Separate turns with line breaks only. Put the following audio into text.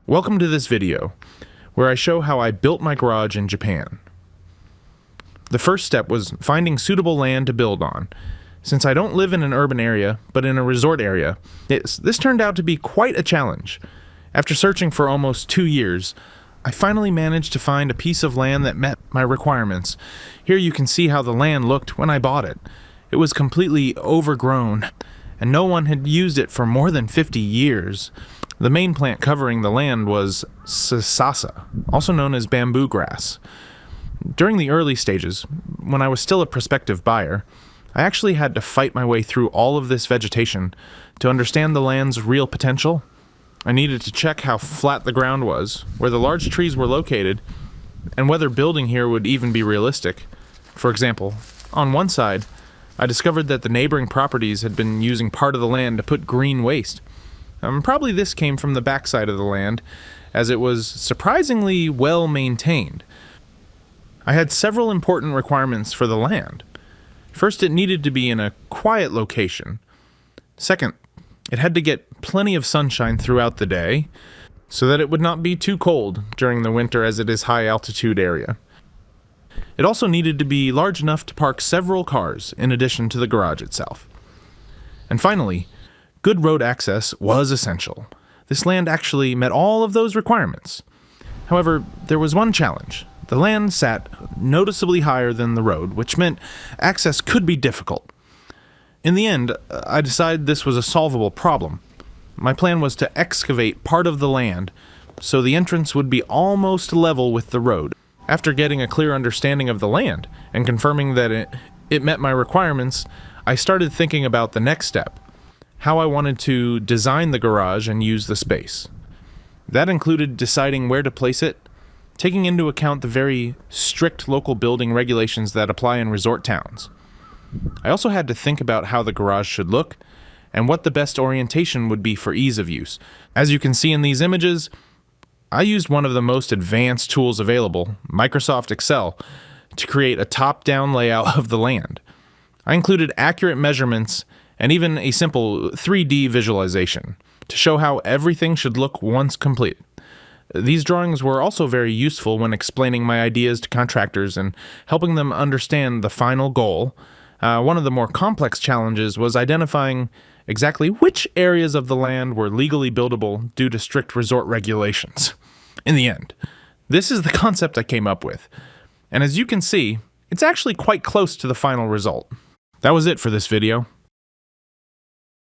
Welcome to this video, where I show how I built my garage in Japan. The first step was finding suitable land to build on. Since I don't live in an urban area, but in a resort area, this turned out to be quite a challenge. After searching for almost 2 years, I finally managed to find a piece of land that met my requirements. Here you can see how the land looked when I bought it. It was completely overgrown, and no one had used it for more than 50 years. The main plant covering the land was sasasa, also known as bamboo grass. During the early stages, when I was still a prospective buyer, I actually had to fight my way through all of this vegetation to understand the land's real potential. I needed to check how flat the ground was, where the large trees were located, and whether building here would even be realistic. For example, on one side, I discovered that the neighboring properties had been using part of the land to put green waste. Probably this came from the backside of the land, as it was surprisingly well maintained. I had several important requirements for the land. First, it needed to be in a quiet location. Second, it had to get plenty of sunshine throughout the day, so that it would not be too cold during the winter as it is high altitude area. It also needed to be large enough to park several cars in addition to the garage itself. And finally, good road access was essential. This land actually met all of those requirements. However, there was one challenge. The land sat noticeably higher than the road, which meant access could be difficult. In the end, I decided this was a solvable problem. My plan was to excavate part of the land so the entrance would be almost level with the road. After getting a clear understanding of the land and confirming that it met my requirements, I started thinking about the next step, how I wanted to design the garage and use the space. That included deciding where to place it, taking into account the very strict local building regulations that apply in resort towns. I also had to think about how the garage should look and what the best orientation would be for ease of use. As you can see in these images, I used one of the most advanced tools available, Microsoft Excel, to create a top-down layout of the land. I included accurate measurements and even a simple 3D visualization to show how everything should look once completed. These drawings were also very useful when explaining my ideas to contractors and helping them understand the final goal. One of the more complex challenges was identifying exactly which areas of the land were legally buildable due to strict resort regulations. In the end, this is the concept I came up with, and as you can see, it's actually quite close to the final result. That was it for this video.